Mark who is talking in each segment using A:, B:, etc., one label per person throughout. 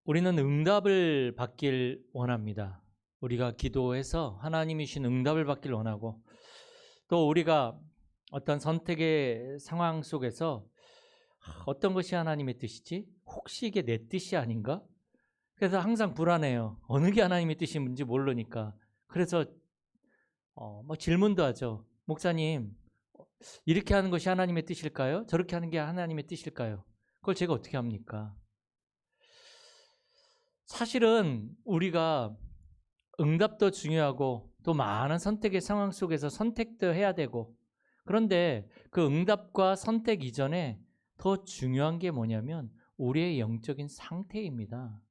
A: 우리는 응답을 받길 원합니다. 우리가 기도해서 하나님이 주신 응답을 받길 원하고, 또 우리가 어떤 선택의 상황 속에서 어떤 것이 하나님의 뜻이지? 혹시 이게 내 뜻이 아닌가? 그래서 항상 불안해요. 어느 게 하나님의 뜻인지 모르니까. 그래서 질문도 하죠. 목사님, 이렇게 하는 것이 하나님의 뜻일까요? 저렇게 하는 게 하나님의 뜻일까요? 그걸 제가 어떻게 합니까? 사실은 우리가 응답도 중요하고 또 많은 선택의 상황 속에서 선택도 해야 되고, 그런데 그 응답과 선택 이전에 더 중요한 게 뭐냐면 우리의 영적인 상태입니다.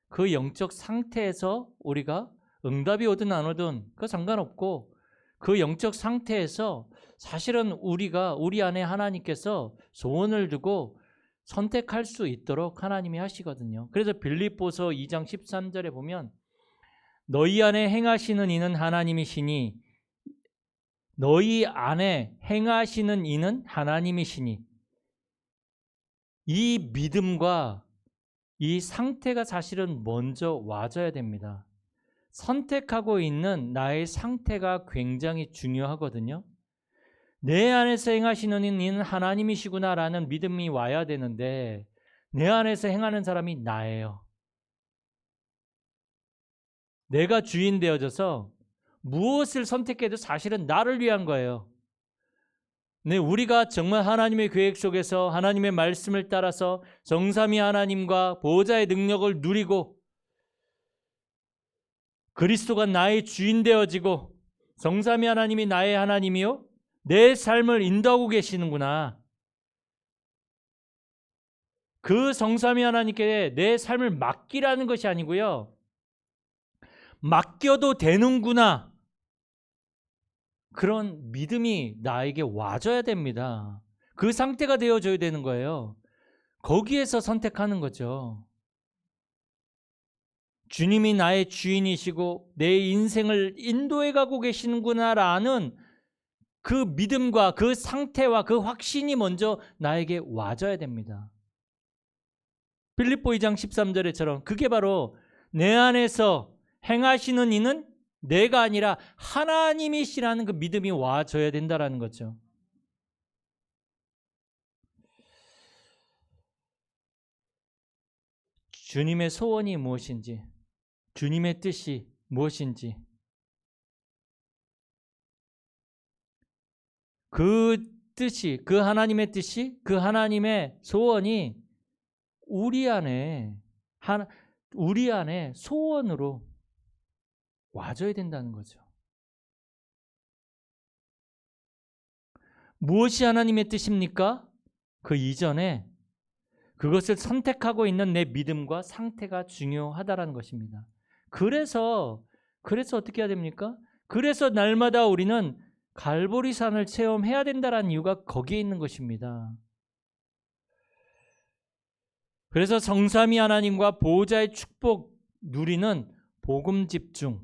A: 그 영적 상태에서 우리가 응답이 오든 안 오든 그 상관없고, 그 영적 상태에서 사실은 우리 안에 하나님께서 소원을 두고 선택할 수 있도록 하나님이 하시거든요. 그래서 빌립보서 2장 13절에 보면 너희 안에 행하시는 이는 하나님이시니 너희 안에 행하시는 이는 하나님이시니, 이 믿음과 이 상태가 사실은 먼저 와줘야 됩니다. 선택하고 있는 나의 상태가 굉장히 중요하거든요. 내 안에서 행하시는 이는 하나님이시구나라는 믿음이 와야 되는데 내 안에서 행하는 사람이 나예요. 내가 주인 되어져서 무엇을 선택해도 사실은 나를 위한 거예요. 네, 우리가 정말 하나님의 계획 속에서 하나님의 말씀을 따라서 정삼위 하나님과 보호자의 능력을 누리고 그리스도가 나의 주인 되어지고 정삼위 하나님이 나의 하나님이요 내 삶을 인도하고 계시는구나. 그 정삼위 하나님께 내 삶을 맡기라는 것이 아니고요, 맡겨도 되는구나, 그런 믿음이 나에게 와줘야 됩니다. 그 상태가 되어줘야 되는 거예요. 거기에서 선택하는 거죠. 주님이 나의 주인이시고 내 인생을 인도해 가고 계시는구나라는 그 믿음과 그 상태와 그 확신이 먼저 나에게 와줘야 됩니다. 빌립보 2장 13절에처럼 그게 바로 내 안에서 행하시는 이는 내가 아니라 하나님이시라는 그 믿음이 와줘야 된다는 거죠. 주님의 소원이 무엇인지, 주님의 뜻이 무엇인지, 그 뜻이, 그 하나님의 뜻이, 그 하나님의 소원이 우리 안에 소원으로 와줘야 된다는 거죠. 무엇이 하나님의 뜻입니까? 그 이전에 그것을 선택하고 있는 내 믿음과 상태가 중요하다는 것입니다. 그래서 어떻게 해야 됩니까? 그래서 날마다 우리는 갈보리산을 체험해야 된다는 이유가 거기에 있는 것입니다. 그래서 성삼위 하나님과 보호자의 축복 누리는 복음 집중,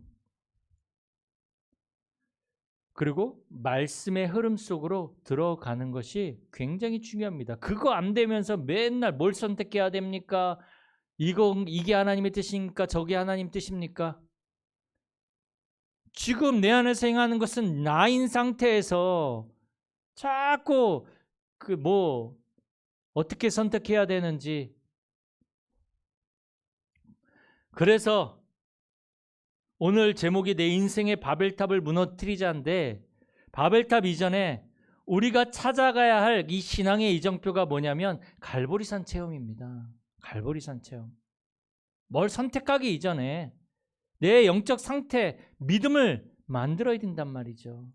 A: 그리고 말씀의 흐름 속으로 들어가는 것이 굉장히 중요합니다. 그거 안 되면서 맨날 뭘 선택해야 됩니까? 이게 하나님의 뜻입니까? 저게 하나님 뜻입니까? 지금 내 안에서 행하는 것은 나인 상태에서 자꾸 어떻게 선택해야 되는지. 그래서 오늘 제목이 내 인생의 바벨탑을 무너뜨리자인데, 바벨탑 이전에 우리가 찾아가야 할 이 신앙의 이정표가 뭐냐면 갈보리산 체험입니다. 갈보리산 체험. 뭘 선택하기 이전에 내 영적 상태, 믿음을 만들어야 된단 말이죠.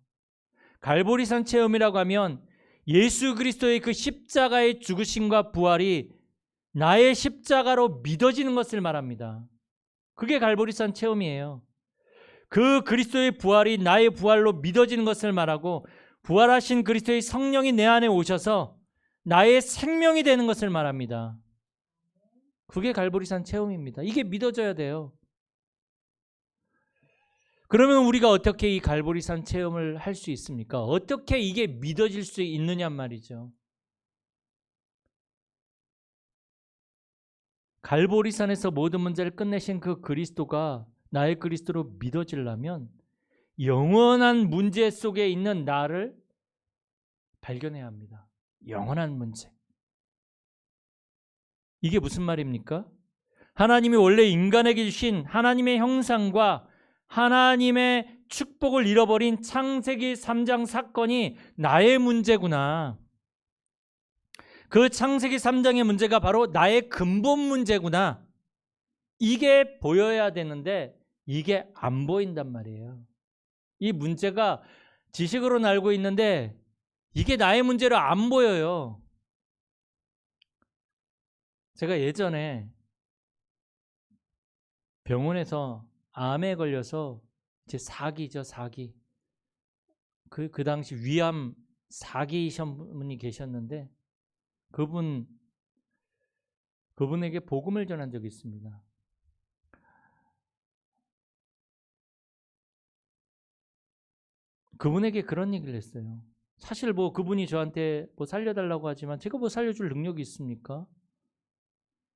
A: 갈보리산 체험이라고 하면 예수 그리스도의 그 십자가의 죽으심과 부활이 나의 십자가로 믿어지는 것을 말합니다. 그게 갈보리산 체험이에요. 그 그리스도의 부활이 나의 부활로 믿어지는 것을 말하고, 부활하신 그리스도의 성령이 내 안에 오셔서 나의 생명이 되는 것을 말합니다. 그게 갈보리산 체험입니다. 이게 믿어져야 돼요. 그러면 우리가 어떻게 이 갈보리산 체험을 할 수 있습니까? 어떻게 이게 믿어질 수 있느냐 말이죠. 갈보리산에서 모든 문제를 끝내신 그 그리스도가 나의 그리스도로 믿어지려면 영원한 문제 속에 있는 나를 발견해야 합니다. 영원한 문제. 이게 무슨 말입니까? 하나님이 원래 인간에게 주신 하나님의 형상과 하나님의 축복을 잃어버린 창세기 3장 사건이 나의 문제구나. 그 창세기 3장의 문제가 바로 나의 근본 문제구나. 이게 보여야 되는데 이게 안 보인단 말이에요. 이 문제가 지식으로는 알고 있는데 이게 나의 문제로 안 보여요. 제가 예전에 병원에서 암에 걸려서 제 사기죠, 사기. 그 당시 위암 사기이신 분이 계셨는데 그분에게 복음을 전한 적이 있습니다. 그분에게 그런 얘기를 했어요. 사실 뭐 그분이 저한테 뭐 살려달라고 하지만 제가 뭐 살려줄 능력이 있습니까?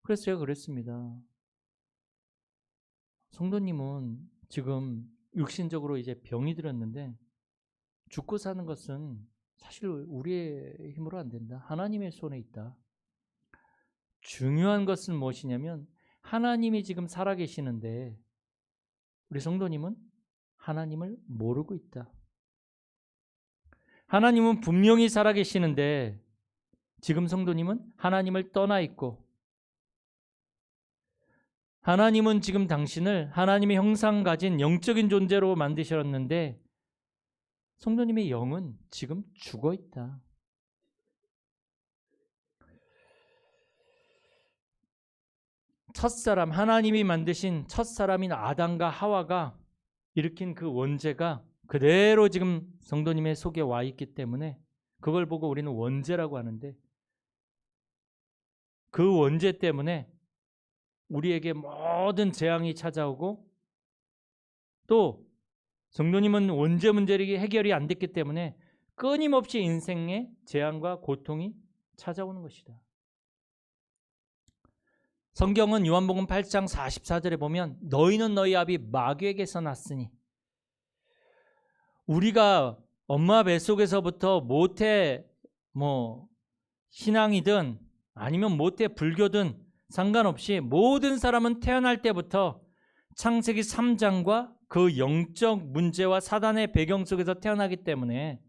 A: 그래서 제가 그랬습니다. 성도님은 지금 육신적으로 이제 병이 들었는데 죽고 사는 것은 사실 우리의 힘으로 안 된다. 하나님의 손에 있다. 중요한 것은 무엇이냐면 하나님이 지금 살아계시는데 우리 성도님은 하나님을 모르고 있다. 하나님은 분명히 살아계시는데 지금 성도님은 하나님을 떠나 있고 하나님은 지금 당신을 하나님의 형상 가진 영적인 존재로 만드셨는데 성도님의 영은 지금 죽어 있다. 첫사람, 하나님이 만드신 첫사람인 아담과 하와가 일으킨 그 원죄가 그대로 지금 성도님의 속에 와 있기 때문에 그걸 보고 우리는 원죄라고 하는데 그 원죄 때문에 우리에게 모든 재앙이 찾아오고 또 성도님은 원죄 문제를 해결이 안 됐기 때문에 끊임없이 인생에 재앙과 고통이 찾아오는 것이다. 성경은 요한복음 8장 44절에 보면 너희는 너희 아비 마귀에게서 났으니 우리가 엄마 뱃속에서부터 모태 신앙이든 아니면 모태 불교든 상관없이 모든 사람은 태어날 때부터 창세기 3장과 그 영적 문제와 사단의 배경 속에서 태어나기 때문에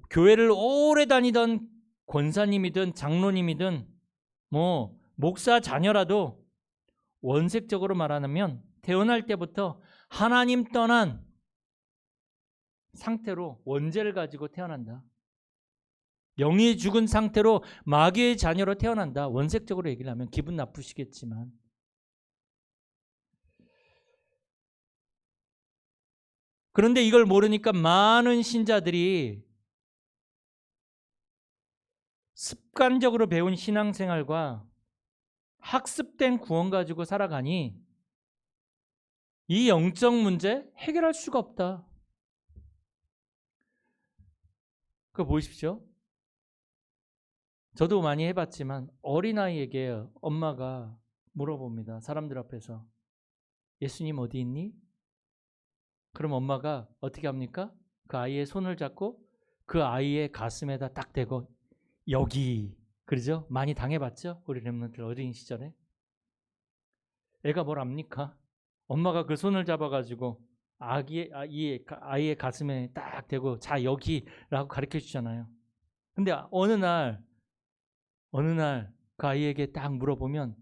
A: 교회를 오래 다니던 권사님이든 장로님이든 목사 자녀라도 원색적으로 말하면 태어날 때부터 하나님 떠난 상태로 원죄를 가지고 태어난다. 영이 죽은 상태로 마귀의 자녀로 태어난다. 원색적으로 얘기를 하면 기분 나쁘시겠지만 그런데 이걸 모르니까 많은 신자들이 습관적으로 배운 신앙생활과 학습된 구원 가지고 살아가니 이 영적 문제 해결할 수가 없다. 그거 보십시오. 저도 많이 해봤지만 어린아이에게 엄마가 물어봅니다. 사람들 앞에서 예수님 어디 있니? 그럼 엄마가 어떻게 합니까? 그 아이의 손을 잡고 그 아이의 가슴에다 딱 대고 여기, 그러죠? 많이 당해봤죠? 우리 렘넌트들 어린 시절에. 애가 뭘 압니까? 엄마가 그 손을 잡아가지고 아이의 가슴에 딱 대고 자 여기라고 가르쳐 주잖아요. 근데 어느 날 그 아이에게 딱 물어보면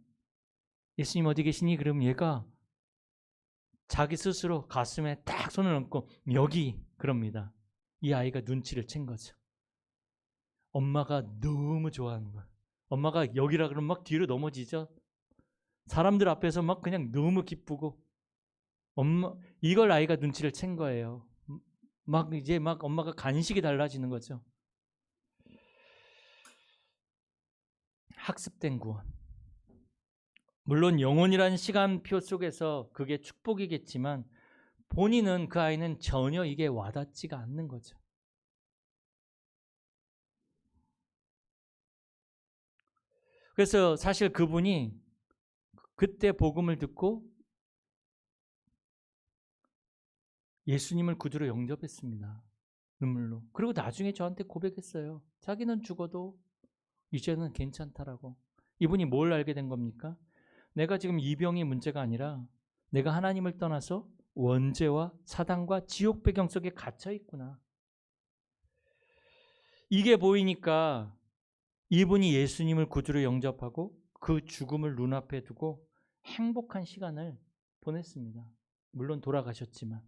A: 예수님 어디 계시니? 그러면 얘가 자기 스스로 가슴에 딱 손을 얹고 여기 그럽니다. 이 아이가 눈치를 챈 거죠. 엄마가 너무 좋아하는 거야. 엄마가 여기라 그러면 막 뒤로 넘어지죠. 사람들 앞에서 막 그냥 너무 기쁘고 이걸 아이가 눈치를 챈 거예요. 이제 엄마가 간식이 달라지는 거죠. 학습된 구원. 물론 영혼이라는 시간표 속에서 그게 축복이겠지만 본인은 그 아이는 전혀 이게 와닿지가 않는 거죠. 그래서 사실 그분이 그때 복음을 듣고 예수님을 구주로 영접했습니다. 눈물로. 그리고 나중에 저한테 고백했어요. 자기는 죽어도 이제는 괜찮다라고. 이분이 뭘 알게 된 겁니까? 내가 지금 이 병이 문제가 아니라 내가 하나님을 떠나서 원죄와 사단과 지옥 배경 속에 갇혀 있구나. 이게 보이니까 이분이 예수님을 구주로 영접하고 그 죽음을 눈앞에 두고 행복한 시간을 보냈습니다. 물론 돌아가셨지만.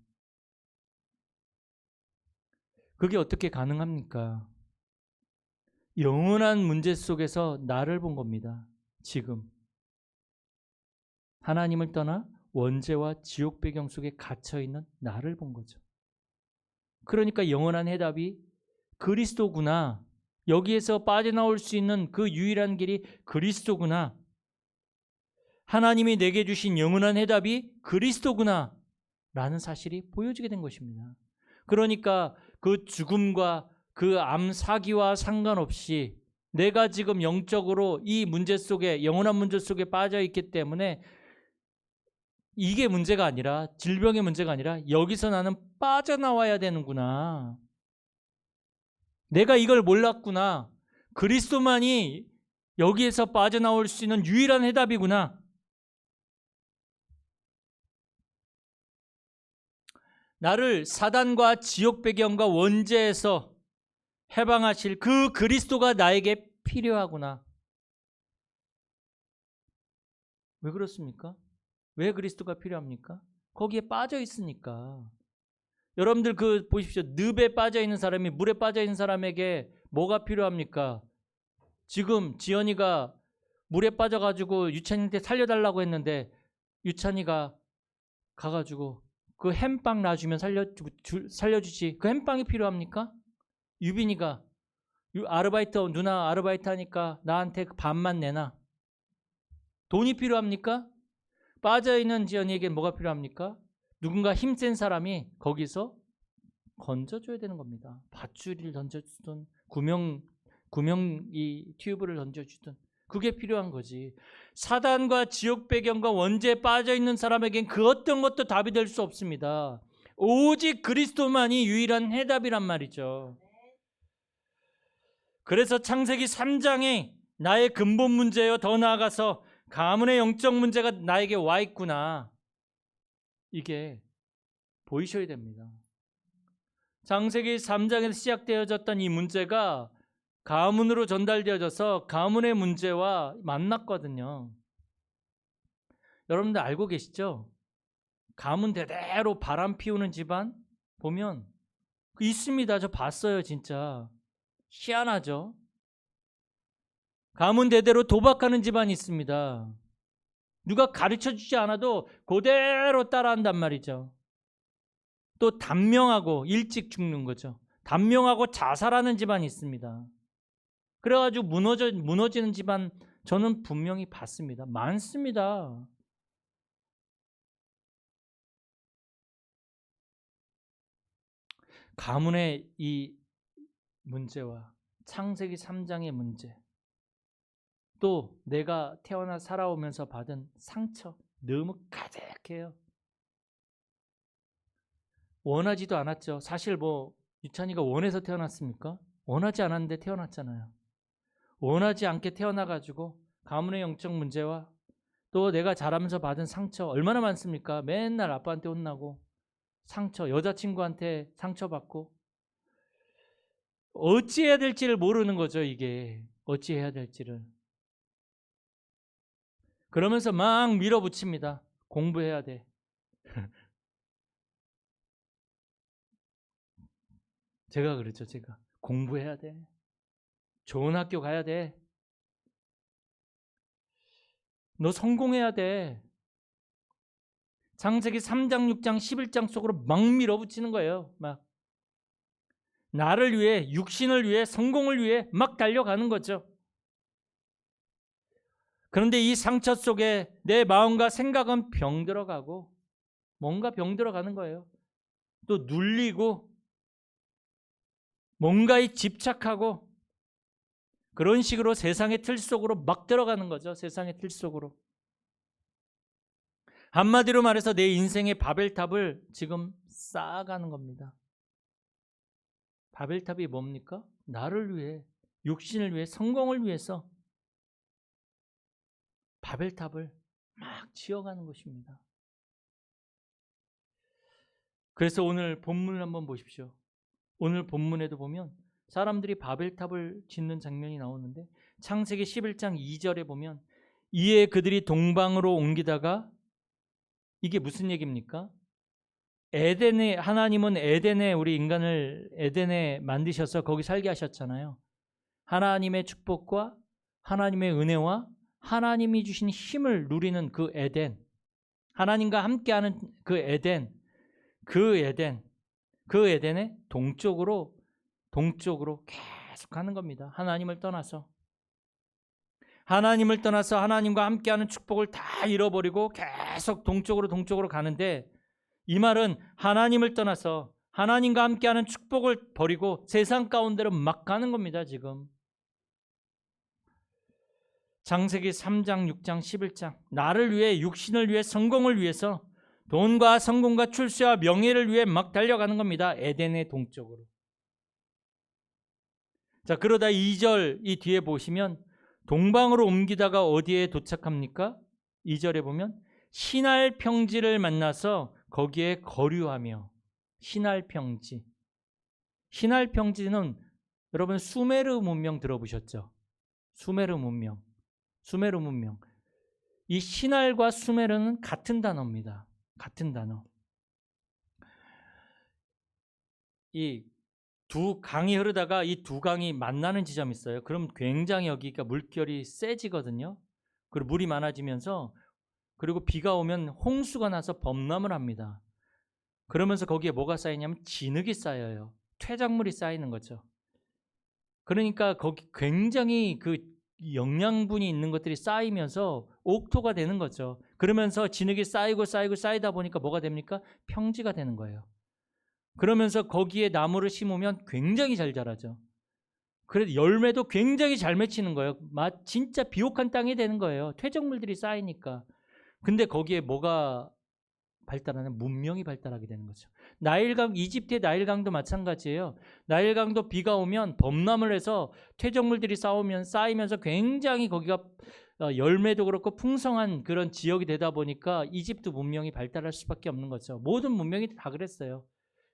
A: 그게 어떻게 가능합니까? 영원한 문제 속에서 나를 본 겁니다. 지금. 하나님을 떠나 원죄와 지옥 배경 속에 갇혀있는 나를 본 거죠. 그러니까 영원한 해답이 그리스도구나. 여기에서 빠져나올 수 있는 그 유일한 길이 그리스도구나. 하나님이 내게 주신 영원한 해답이 그리스도구나 라는 사실이 보여지게 된 것입니다. 그러니까 그 죽음과 그 암 사기와 상관없이 내가 지금 영적으로 이 문제 속에, 영원한 문제 속에 빠져 있기 때문에 이게 문제가 아니라, 질병의 문제가 아니라 여기서 나는 빠져나와야 되는구나. 내가 이걸 몰랐구나. 그리스도만이 여기에서 빠져나올 수 있는 유일한 해답이구나. 나를 사단과 지옥 배경과 원죄에서 해방하실 그 그리스도가 나에게 필요하구나. 왜 그렇습니까? 왜 그리스도가 필요합니까? 거기에 빠져 있으니까. 여러분들 그 보십시오. 늪에 빠져 있는 사람이 물에 빠져 있는 사람에게 뭐가 필요합니까? 지금 지연이가 물에 빠져가지고 유찬이한테 살려달라고 했는데 유찬이가 가가지고 그 햄빵 놔주면 살려주지. 그 햄빵이 필요합니까? 유빈이가 누나 아르바이트 하니까 나한테 그 반만 내놔. 돈이 필요합니까? 빠져있는 지연이에게 뭐가 필요합니까? 누군가 힘센 사람이 거기서 건져줘야 되는 겁니다. 밧줄을 던져주든 구명 튜브를 던져주든 그게 필요한 거지. 사단과 지옥 배경과 원죄에 빠져있는 사람에겐 그 어떤 것도 답이 될 수 없습니다. 오직 그리스도만이 유일한 해답이란 말이죠. 그래서 창세기 3장에 나의 근본 문제요, 더 나아가서 가문의 영적 문제가 나에게 와 있구나. 이게 보이셔야 됩니다. 창세기 3장에서 시작되어졌던 이 문제가 가문으로 전달되어져서 가문의 문제와 만났거든요. 여러분들 알고 계시죠? 가문 대대로 바람 피우는 집안 보면 있습니다. 저 봤어요, 진짜. 희한하죠? 가문 대대로 도박하는 집안이 있습니다. 누가 가르쳐주지 않아도 그대로 따라한단 말이죠. 또 단명하고 일찍 죽는 거죠. 단명하고 자살하는 집안이 있습니다. 그래가지고 무너지는 집안 저는 분명히 봤습니다. 많습니다. 가문의 이 문제와 창세기 3장의 문제, 또 내가 태어나 살아오면서 받은 상처 너무 가득해요. 원하지도 않았죠. 사실 유찬이가 원해서 태어났습니까? 원하지 않았는데 태어났잖아요. 원하지 않게 태어나가지고 가문의 영적 문제와 또 내가 자라면서 받은 상처 얼마나 많습니까? 맨날 아빠한테 혼나고 상처, 여자친구한테 상처받고 어찌해야 될지를 모르는 거죠. 이게 어찌해야 될지를. 그러면서 막 밀어붙입니다. 공부해야 돼. 제가 그랬죠. 제가 공부해야 돼. 좋은 학교 가야 돼. 너 성공해야 돼. 창세기 3장, 6장, 11장 속으로 막 밀어붙이는 거예요. 막 나를 위해, 육신을 위해, 성공을 위해 막 달려가는 거죠. 그런데 이 상처 속에 내 마음과 생각은 병들어가고 뭔가 병들어가는 거예요. 또 눌리고 뭔가에 집착하고 그런 식으로 세상의 틀 속으로 막 들어가는 거죠. 세상의 틀 속으로. 한마디로 말해서 내 인생의 바벨탑을 지금 쌓아가는 겁니다. 바벨탑이 뭡니까? 나를 위해, 육신을 위해, 성공을 위해서 바벨탑을 막 지어가는 것입니다. 그래서 오늘 본문을 한번 보십시오. 오늘 본문에도 보면 사람들이 바벨탑을 짓는 장면이 나오는데 창세기 11장 2절에 보면 이에 그들이 동방으로 옮기다가, 이게 무슨 얘기입니까? 에덴에, 하나님은 에덴에, 우리 인간을 에덴에 만드셔서 거기 살게 하셨잖아요. 하나님의 축복과 하나님의 은혜와 하나님이 주신 힘을 누리는 그 에덴, 하나님과 함께하는 그 에덴, 그 에덴의 동쪽으로 계속 가는 겁니다. 하나님을 떠나서 하나님과 함께하는 축복을 다 잃어버리고 계속 동쪽으로 가는데, 이 말은 하나님을 떠나서 하나님과 함께하는 축복을 버리고 세상 가운데로 막 가는 겁니다. 지금 창세기 3장, 6장, 11장 나를 위해, 육신을 위해, 성공을 위해서 돈과 성공과 출세와 명예를 위해 막 달려가는 겁니다. 에덴의 동쪽으로. 자, 그러다 2절 이 뒤에 보시면 동방으로 옮기다가 어디에 도착합니까? 2절에 보면 시날 평지를 만나서 거기에 거류하며. 시날 평지는 여러분 수메르 문명 들어보셨죠? 수메르 문명. 이 시날과 수메르는 같은 단어입니다. 같은 단어. 이 두 강이 흐르다가 이 두 강이 만나는 지점이 있어요. 그럼 굉장히 여기가 물결이 세지거든요. 그리고 물이 많아지면서, 그리고 비가 오면 홍수가 나서 범람을 합니다. 그러면서 거기에 뭐가 쌓이냐면 진흙이 쌓여요. 퇴적물이 쌓이는 거죠. 그러니까 거기 굉장히 그 영양분이 있는 것들이 쌓이면서 옥토가 되는 거죠. 그러면서 진흙이 쌓이다 보니까 뭐가 됩니까? 평지가 되는 거예요. 그러면서 거기에 나무를 심으면 굉장히 잘 자라죠. 그래도 열매도 굉장히 잘 맺히는 거예요. 진짜 비옥한 땅이 되는 거예요. 퇴적물들이 쌓이니까. 근데 거기에 뭐가 발달하는? 문명이 발달하게 되는 거죠. 나일강, 이집트의 나일강도 마찬가지예요. 나일강도 비가 오면 범람을 해서 퇴적물들이 쌓이면서 굉장히 거기가 열매도 그렇고 풍성한 그런 지역이 되다 보니까 이집트 문명이 발달할 수밖에 없는 거죠. 모든 문명이 다 그랬어요.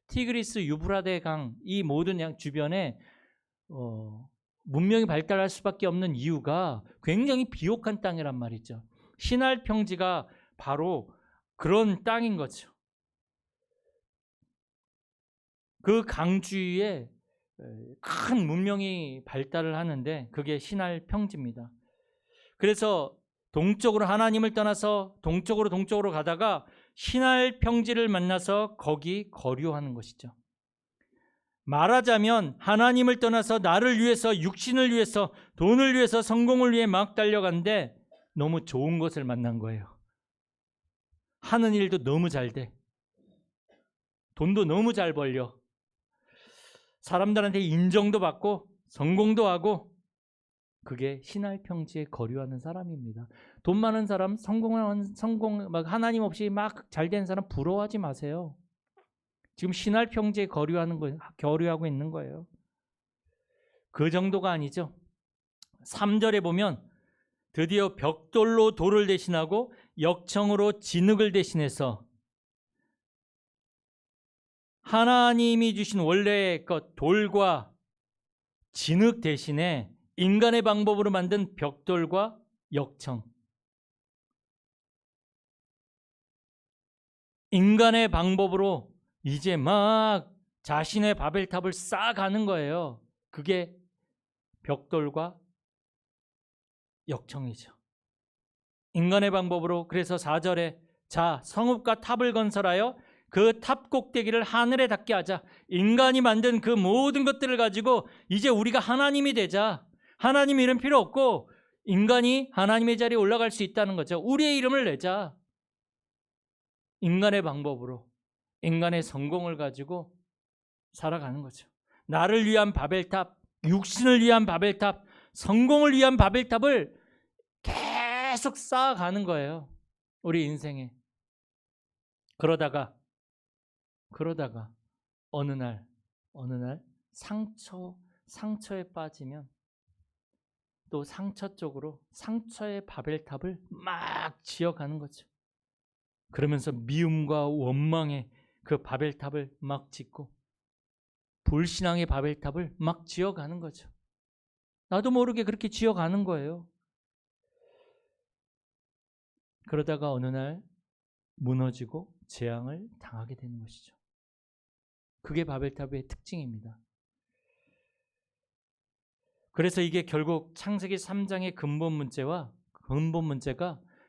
A: 티그리스, 유브라데 강, 이 모든 주변에 문명이 발달할 수밖에 없는 이유가 굉장히 비옥한 땅이란 말이죠. 시날 평지가 바로 그런 땅인 거죠. 그 강 주위에 큰 문명이 발달을 하는데 그게 시날 평지입니다. 그래서 동쪽으로, 하나님을 떠나서 동쪽으로 가다가 시날 평지를 만나서 거기 거류하는 것이죠. 말하자면 하나님을 떠나서 나를 위해서, 육신을 위해서, 돈을 위해서, 성공을 위해 막 달려간데 너무 좋은 것을 만난 거예요. 하는 일도 너무 잘 돼. 돈도 너무 잘 벌려. 사람들한테 인정도 받고 성공도 하고. 그게 시날 평지에 거류하는 사람입니다. 돈 많은 사람, 성공, 하나님 없이 막 잘 된 사람 부러워하지 마세요. 지금 시날 평지에 거류하고 있는 거예요. 그 정도가 아니죠. 3절에 보면 드디어 벽돌로 돌을 대신하고 역청으로 진흙을 대신해서 하나님이 주신 원래의 것, 돌과 진흙 대신에 인간의 방법으로 만든 벽돌과 역청, 인간의 방법으로 이제 막 자신의 바벨탑을 쌓아가는 거예요. 그게 벽돌과 역청이죠. 인간의 방법으로. 그래서 4절에 자, 성읍과 탑을 건설하여 그 탑 꼭대기를 하늘에 닿게 하자. 인간이 만든 그 모든 것들을 가지고 이제 우리가 하나님이 되자. 하나님 이름 필요 없고 인간이 하나님의 자리에 올라갈 수 있다는 거죠. 우리의 이름을 내자. 인간의 방법으로, 인간의 성공을 가지고 살아가는 거죠. 나를 위한 바벨탑, 육신을 위한 바벨탑, 성공을 위한 바벨탑을 계속 쌓아가는 거예요. 우리 인생에. 그러다가 어느 날 상처에 빠지면 또 상처 쪽으로 상처의 바벨탑을 막 지어가는 거죠. 그러면서 미움과 원망의 그 바벨탑을 막 짓고 불신앙의 바벨탑을 막 지어가는 거죠. 나도 모르게 그렇게 지어가는 거예요. 그러다가 어느 날 무너지고 재앙을 당하게 되는 것이죠. 그게 바벨탑의 특징입니다. 그래서 이게 결국 창세기 3장의 근본 문제가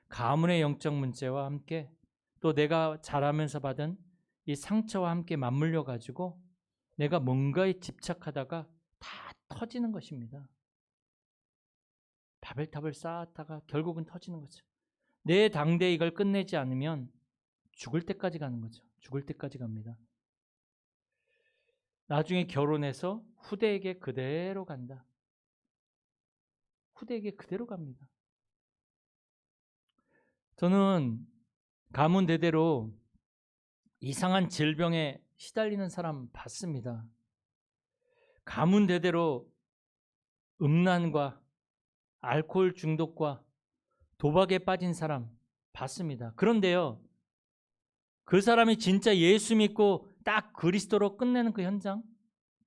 A: 가문의 영적 문제와 함께 또 내가 자라면서 받은 이 상처와 함께 맞물려 가지고 내가 뭔가에 집착하다가 다 터지는 것입니다. 바벨탑을 쌓았다가 결국은 터지는 거죠. 내 당대에 이걸 끝내지 않으면 죽을 때까지 가는 거죠. 죽을 때까지 갑니다. 나중에 결혼해서 후대에게 그대로 간다. 후대에게 그대로 갑니다. 저는 가문 대대로 이상한 질병에 시달리는 사람 봤습니다. 가문 대대로 음란과 알코올 중독과 도박에 빠진 사람 봤습니다. 그런데요, 그 사람이 진짜 예수 믿고 딱 그리스도로 끝내는 그 현장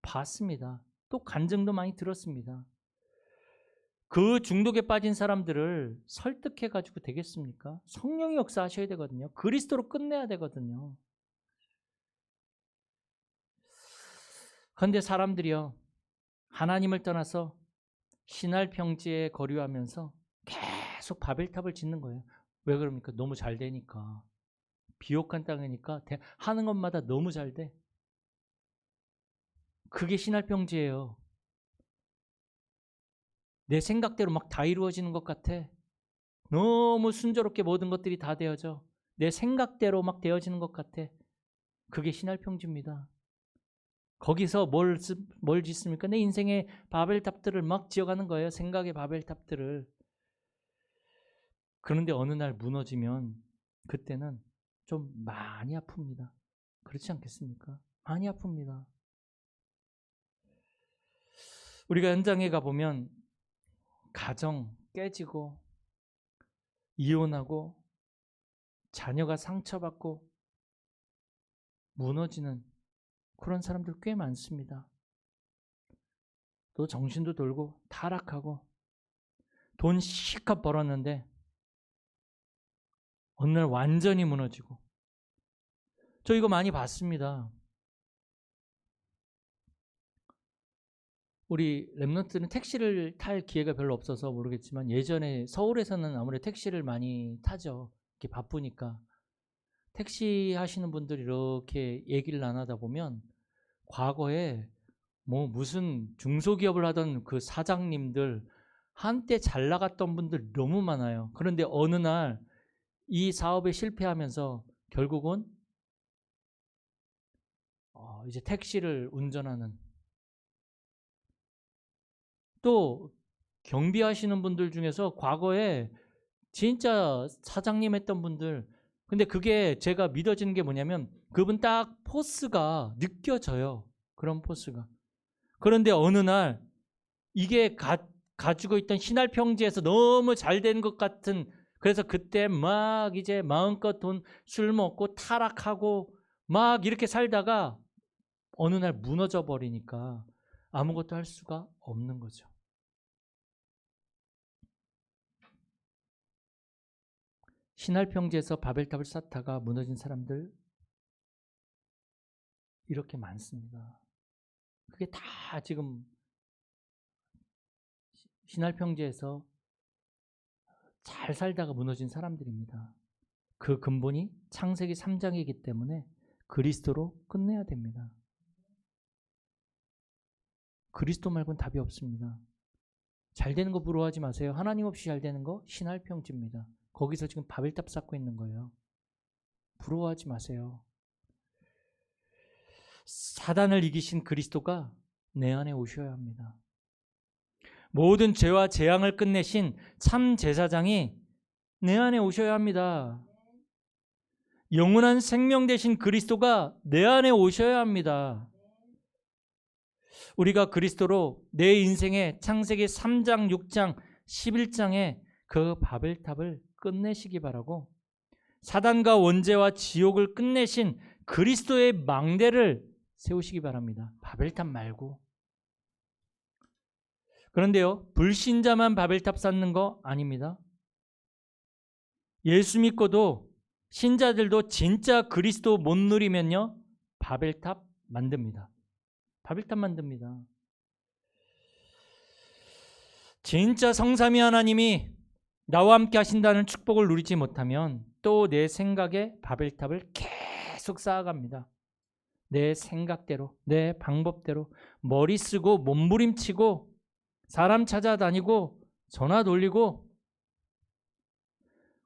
A: 봤습니다. 또 간증도 많이 들었습니다. 그 중독에 빠진 사람들을 설득해가지고 되겠습니까? 성령이 역사하셔야 되거든요. 그리스도로 끝내야 되거든요. 그런데 사람들이요, 하나님을 떠나서 신할평지에 거류하면서 계속 바벨탑을 짓는 거예요. 왜 그럽니까? 너무 잘 되니까. 비옥한 땅이니까 하는 것마다 너무 잘 돼. 그게 신할평지예요. 내 생각대로 막 다 이루어지는 것 같아. 너무 순조롭게 모든 것들이 다 되어져. 내 생각대로 막 되어지는 것 같아. 그게 신할평지입니다. 거기서 뭘 짓습니까? 내 인생의 바벨탑들을 막 지어가는 거예요. 생각의 바벨탑들을. 그런데 어느 날 무너지면 그때는 좀 많이 아픕니다. 그렇지 않겠습니까? 많이 아픕니다. 우리가 현장에 가보면 가정 깨지고 이혼하고 자녀가 상처받고 무너지는 그런 사람들 꽤 많습니다. 또 정신도 돌고 타락하고 돈 실컷 벌었는데 어느 날 완전히 무너지고. 저 이거 많이 봤습니다. 우리 랩런트는 택시를 탈 기회가 별로 없어서 모르겠지만 예전에 서울에서는 아무래도 택시를 많이 타죠. 이렇게 바쁘니까. 택시 하시는 분들이 이렇게 얘기를 나누다 보면 과거에 뭐 무슨 중소기업을 하던 그 사장님들, 한때 잘 나갔던 분들 너무 많아요. 그런데 어느 날 이 사업에 실패하면서 결국은 이제 택시를 운전하는, 또 경비하시는 분들 중에서 과거에 진짜 사장님 했던 분들, 근데 그게 제가 믿어지는 게 뭐냐면 그분 딱 포스가 느껴져요. 그런 포스가. 그런데 어느 날 이게 가지고 있던 신할평지에서 너무 잘 된 것 같은, 그래서 그때 막 이제 마음껏 술 먹고 타락하고 막 이렇게 살다가 어느 날 무너져 버리니까 아무것도 할 수가 없는 거죠. 신할평지에서 바벨탑을 쌓다가 무너진 사람들 이렇게 많습니다. 그게 다 지금 신할평지에서 잘 살다가 무너진 사람들입니다. 그 근본이 창세기 3장이기 때문에 그리스도로 끝내야 됩니다. 그리스도 말고는 답이 없습니다. 잘 되는 거 부러워하지 마세요. 하나님 없이 잘 되는 거 신할평지입니다. 거기서 지금 바벨탑 쌓고 있는 거예요. 부러워하지 마세요. 사단을 이기신 그리스도가 내 안에 오셔야 합니다. 모든 죄와 재앙을 끝내신 참 제사장이 내 안에 오셔야 합니다. 영원한 생명 되신 그리스도가 내 안에 오셔야 합니다. 우리가 그리스도로 내 인생의 창세기 3장, 6장, 11장에 그 바벨탑을 끝내시기 바라고, 사단과 원죄와 지옥을 끝내신 그리스도의 망대를 세우시기 바랍니다. 바벨탑 말고. 그런데요, 불신자만 바벨탑 쌓는 거 아닙니다. 예수 믿고도 신자들도 진짜 그리스도 못 누리면요, 바벨탑 만듭니다. 바벨탑 만듭니다. 진짜 성삼위 하나님이 나와 함께 하신다는 축복을 누리지 못하면 또 내 생각에 바벨탑을 계속 쌓아갑니다. 내 생각대로, 내 방법대로 머리 쓰고 몸부림치고 사람 찾아다니고 전화 돌리고,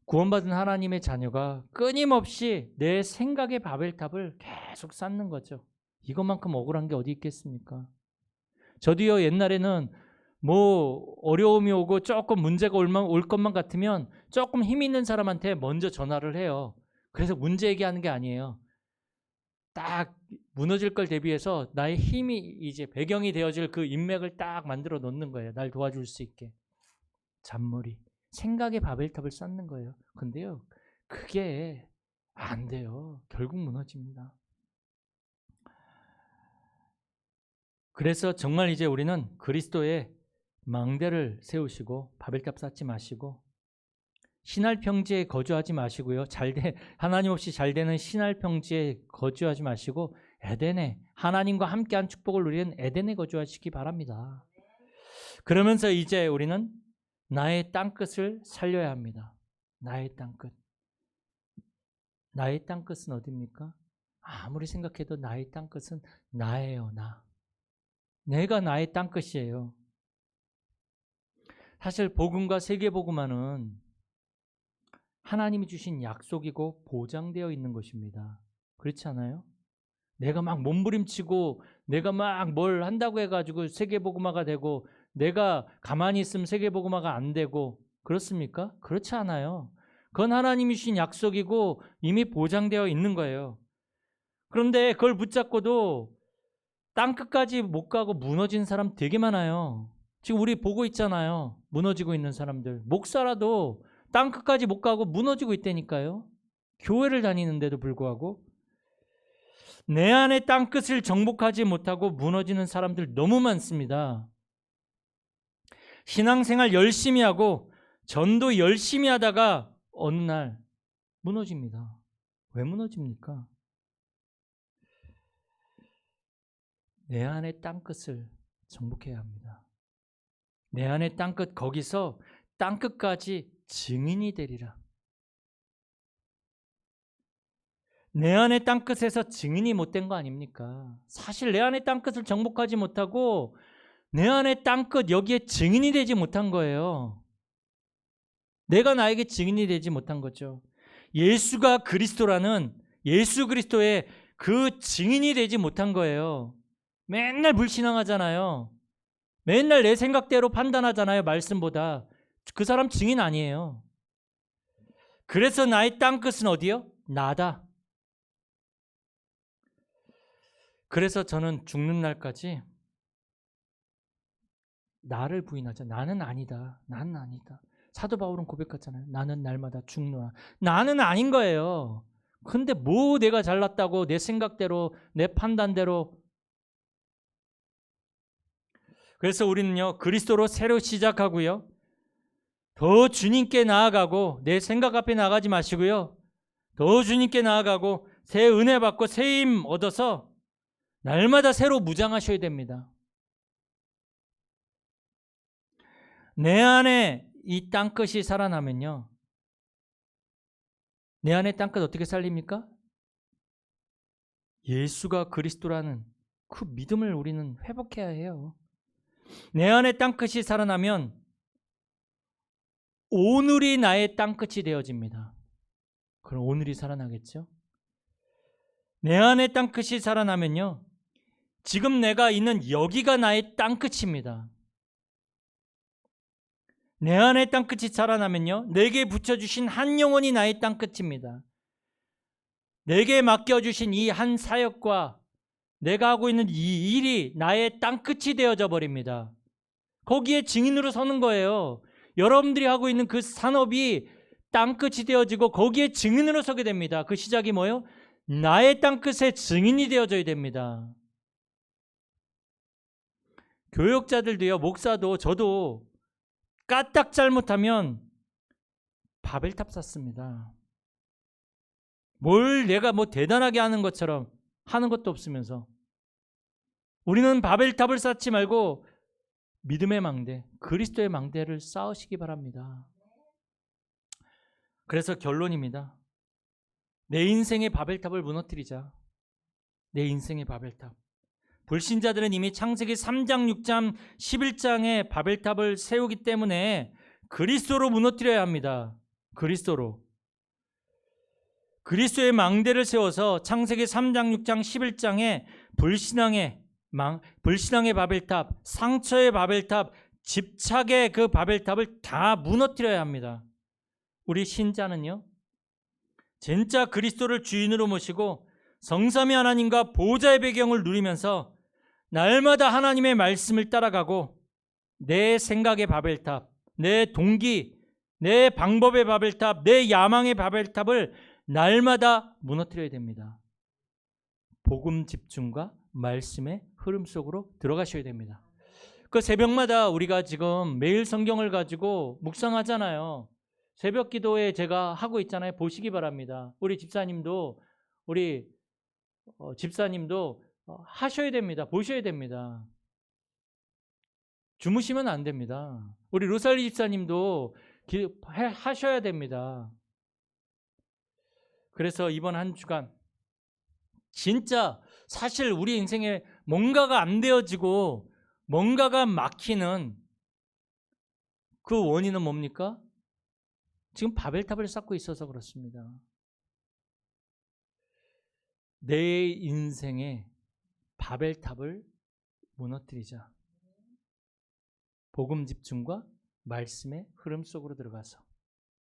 A: 구원받은 하나님의 자녀가 끊임없이 내 생각의 바벨탑을 계속 쌓는 거죠. 이것만큼 억울한 게 어디 있겠습니까? 저도요, 옛날에는 뭐 어려움이 오고 조금 문제가 올 것만 같으면 조금 힘 있는 사람한테 먼저 전화를 해요. 그래서 문제 얘기하는 게 아니에요. 딱 무너질 걸 대비해서 나의 힘이 이제 배경이 되어질 그 인맥을 딱 만들어 놓는 거예요. 날 도와줄 수 있게. 잔머리, 생각의 바벨탑을 쌓는 거예요. 근데요, 그게 안 돼요. 결국 무너집니다. 그래서 정말 이제 우리는 그리스도의 망대를 세우시고 바벨탑 쌓지 마시고 신할 평지에 거주하지 마시고요. 하나님 없이 잘 되는 신할 평지에 거주하지 마시고 에덴에, 하나님과 함께한 축복을 누리는 에덴에 거주하시기 바랍니다. 그러면서 이제 우리는 나의 땅끝을 살려야 합니다. 나의 땅끝. 나의 땅끝은 어디입니까? 아무리 생각해도 나의 땅끝은 나예요. 내가 나의 땅끝이에요. 사실 복음과 세계복음화는 하나님이 주신 약속이고 보장되어 있는 것입니다. 그렇지 않아요? 내가 막 몸부림치고 내가 막 뭘 한다고 해가지고 세계복음화가 되고, 내가 가만히 있으면 세계복음화가 안 되고, 그렇습니까? 그렇지 않아요. 그건 하나님이 주신 약속이고 이미 보장되어 있는 거예요. 그런데 그걸 붙잡고도 땅끝까지 못 가고 무너진 사람 되게 많아요. 지금 우리 보고 있잖아요. 무너지고 있는 사람들. 목사라도 땅끝까지 못 가고 무너지고 있다니까요. 교회를 다니는데도 불구하고. 내 안의 땅끝을 정복하지 못하고 무너지는 사람들 너무 많습니다. 신앙생활 열심히 하고 전도 열심히 하다가 어느 날 무너집니다. 왜 무너집니까? 내 안의 땅끝을 정복해야 합니다. 내 안의 땅끝, 거기서 땅끝까지 증인이 되리라. 내 안의 땅끝에서 증인이 못된 거 아닙니까? 사실 내 안의 땅끝을 정복하지 못하고 내 안의 땅끝, 여기에 증인이 되지 못한 거예요. 내가 나에게 증인이 되지 못한 거죠. 예수가 그리스도라는 예수 그리스도의 그 증인이 되지 못한 거예요. 맨날 불신앙하잖아요. 맨날 내 생각대로 판단하잖아요. 말씀보다. 그 사람 증인 아니에요. 그래서 나의 땅끝은 어디요? 나다. 그래서 저는 죽는 날까지 나를 부인하자. 나는 아니다. 나는 아니다. 사도 바울은 고백했잖아요. 나는 날마다 죽노라. 나는 아닌 거예요. 근데 뭐 내가 잘났다고 내 생각대로, 내 판단대로. 그래서 우리는요, 그리스도로 새로 시작하고요, 더 주님께 나아가고, 내 생각 앞에 나가지 마시고요, 더 주님께 나아가고 새 은혜 받고 새 힘 얻어서 날마다 새로 무장하셔야 됩니다. 내 안에 이 땅끝이 살아나면요, 내 안에 땅끝 어떻게 살립니까? 예수가 그리스도라는 그 믿음을 우리는 회복해야 해요. 내 안에 땅끝이 살아나면 오늘이 나의 땅끝이 되어집니다. 그럼 오늘이 살아나겠죠? 내 안에 땅끝이 살아나면요, 지금 내가 있는 여기가 나의 땅끝입니다. 내 안에 땅끝이 자라나면요, 내게 붙여주신 한 영혼이 나의 땅끝입니다. 내게 맡겨주신 이 한 사역과 내가 하고 있는 이 일이 나의 땅끝이 되어져 버립니다. 거기에 증인으로 서는 거예요. 여러분들이 하고 있는 그 산업이 땅끝이 되어지고 거기에 증인으로 서게 됩니다. 그 시작이 뭐예요? 나의 땅끝에 증인이 되어져야 됩니다. 교역자들도요, 목사도 저도 까딱 잘못하면 바벨탑 쌓습니다. 뭘 내가 뭐 대단하게 하는 것처럼 하는 것도 없으면서 우리는 바벨탑을 쌓지 말고 믿음의 망대, 그리스도의 망대를 쌓으시기 바랍니다. 그래서 결론입니다. 내 인생의 바벨탑을 무너뜨리자. 내 인생의 바벨탑. 불신자들은 이미 창세기 3장, 6장, 11장에 바벨탑을 세우기 때문에 그리스도로 무너뜨려야 합니다. 그리스도로. 그리스도의 망대를 세워서 창세기 3장, 6장, 11장에 불신앙의 바벨탑, 상처의 바벨탑, 집착의 그 바벨탑을 다 무너뜨려야 합니다. 우리 신자는요, 진짜 그리스도를 주인으로 모시고 성삼위 하나님과 보좌의 배경을 누리면서 날마다 하나님의 말씀을 따라가고 내 생각의 바벨탑, 내 동기, 내 방법의 바벨탑, 내 야망의 바벨탑을 날마다 무너뜨려야 됩니다. 복음 집중과 말씀의 흐름 속으로 들어가셔야 됩니다. 그 새벽마다 우리가 지금 매일 성경을 가지고 묵상하잖아요. 새벽 기도에 제가 하고 있잖아요. 보시기 바랍니다. 우리 집사님도 하셔야 됩니다. 보셔야 됩니다. 주무시면 안 됩니다. 우리 로살리 집사님도 하셔야 됩니다. 그래서 이번 한 주간 진짜 사실 우리 인생에 뭔가가 안 되어지고 뭔가가 막히는 그 원인은 뭡니까? 지금 바벨탑을 쌓고 있어서 그렇습니다. 내 인생의 바벨탑을 무너뜨리자. 복음 집중과 말씀의 흐름 속으로 들어가서